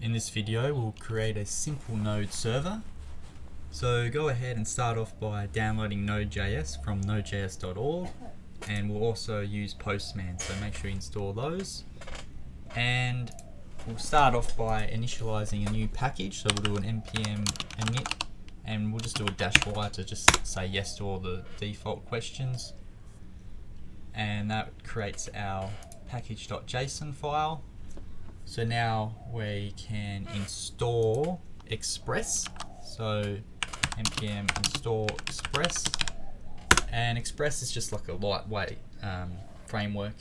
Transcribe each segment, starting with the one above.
In this video, we'll create a simple node server. So go ahead and start off by downloading node.js from nodejs.org, and we'll also use Postman, so make sure you install those. And we'll start off by initializing a new package, so we'll do an npm init, and we'll just do a -y to just say yes to all the default questions. And that creates our package.json file. So now we can install Express. So npm install Express, and Express is just like a lightweight framework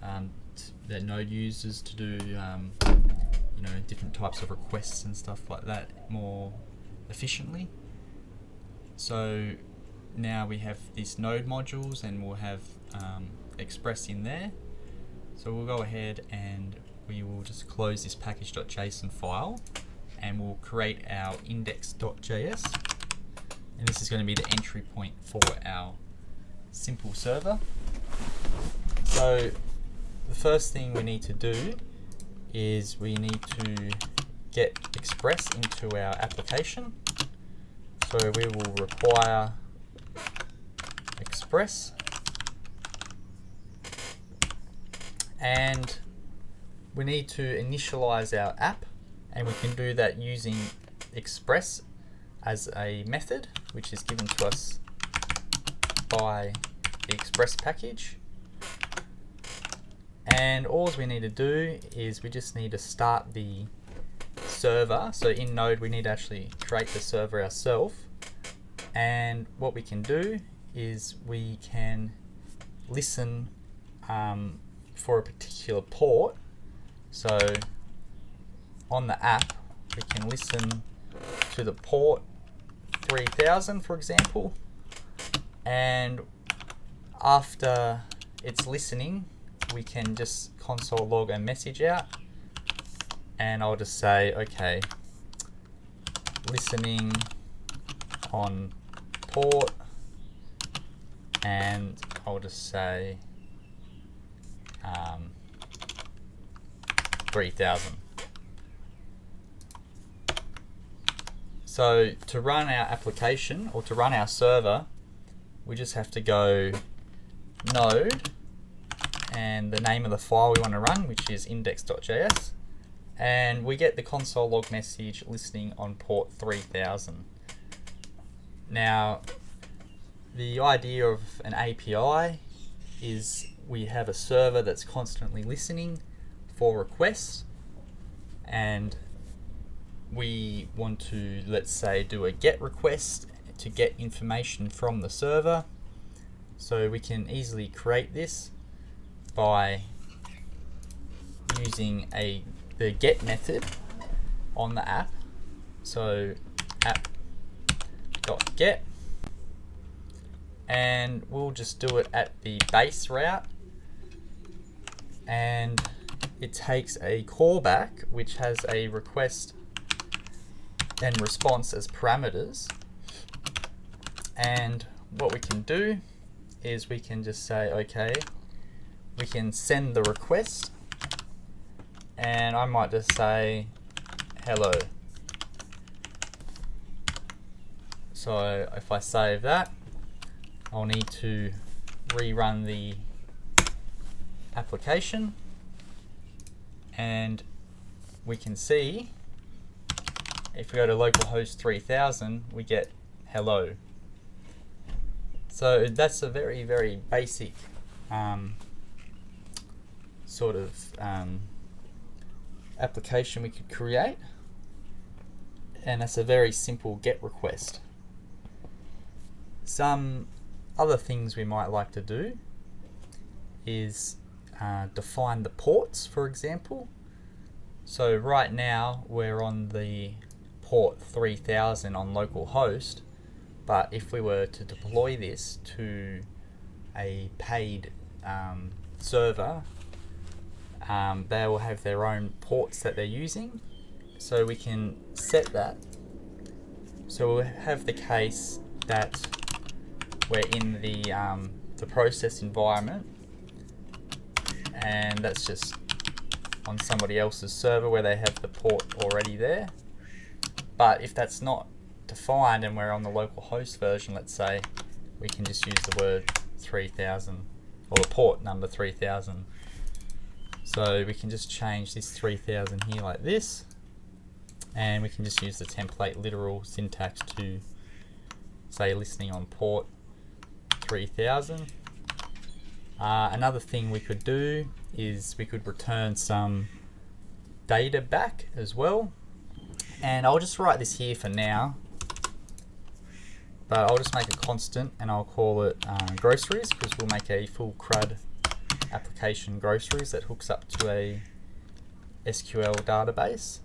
that Node uses to do different types of requests and stuff like that more efficiently. So now we have these Node modules, and we'll have Express in there. So we'll go ahead and we will just close this package.json file, and we'll create our index.js, and this is going to be the entry point for our simple server. So the first thing we need to do is we need to get Express into our application. So we will require Express, and we need to initialize our app, and we can do that using Express as a method, which is given to us by the Express package. And all we need to do is we just need to start the server. So in Node, we need to actually create the server ourselves. And what we can do is we can listen for a particular port. So on the app, we can listen to the port 3000, for example, and after it's listening, we can just console log a message out, and I'll just say, okay, listening on port, and I'll just say 3000. So to run our application, or to run our server, we just have to go node and the name of the file we want to run, which is index.js, and we get the console log message listening on port 3000. Now, the idea of an API is we have a server that's constantly listening for requests, and we want to, let's say, do a GET request to get information from the server. So we can easily create this by using the GET method on the app. So app.get, and we'll just do it at the base route, and it takes a callback which has a request and response as parameters. And what we can do is we can just say, okay, we can send the request, and I might just say hello. So if I save that, I'll need to rerun the application, and we can see if we go to localhost 3000, we get hello. So that's a very, very basic sort of application we could create, and that's a very simple GET request. Some other things we might like to do is define the ports, for example. So right now we're on the port 3000 on localhost, but if we were to deploy this to a paid server, they will have their own ports that they're using. So we can set that. So we'll have the case that we're in the process environment, and that's just on somebody else's server where they have the port already there. But if that's not defined and we're on the local host version, let's say, we can just use the word 3000 or the port number 3000. So we can just change this 3000 here like this, and we can just use the template literal syntax to say listening on port 3000. Another thing we could do is we could return some data back as well, and I'll just write this here for now, but I'll just make a constant and I'll call it groceries, because we'll make a full CRUD application groceries that hooks up to a SQL database.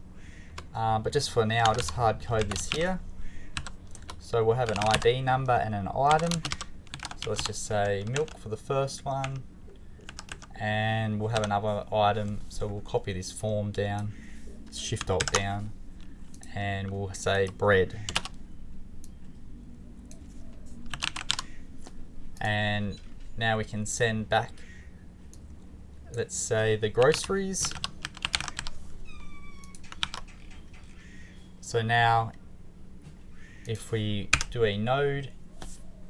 But just for now, I'll just hard code this here. So we'll have an ID number and an item. So let's just say milk for the first one, and we'll have another item. So we'll copy this form down, Shift Alt down, and we'll say bread. And now we can send back, let's say, the groceries. So now if we do a node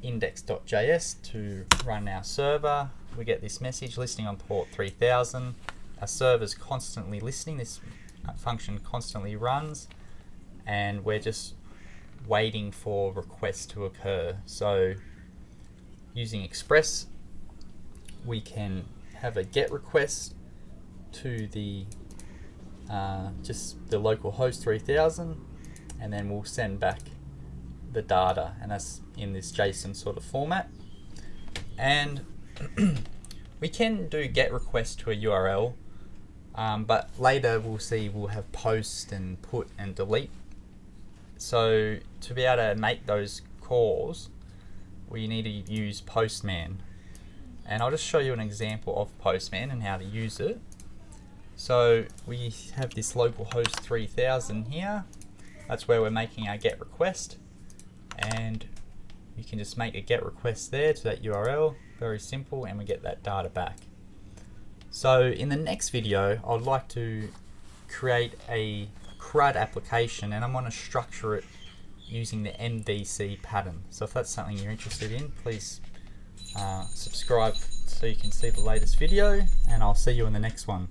index.js to run our server, we get this message listening on port 3000. Our server's constantly listening, this function constantly runs, and we're just waiting for requests to occur. So using Express, we can have a GET request to the just the local host 3000, and then we'll send back the data, and that's in this JSON sort of format. And we can do GET request to a URL, but later we'll see we'll have post and put and delete. So to be able to make those calls, we need to use Postman. And I'll just show you an example of Postman and how to use it. So we have this localhost 3000 here. That's where we're making our GET request. And you can just make a GET request there to that URL. Very simple, and we get that data back. So in the next video, I'd like to create a CRUD application, and I'm going to structure it using the MVC pattern. So if that's something you're interested in, please subscribe so you can see the latest video, and I'll see you in the next one.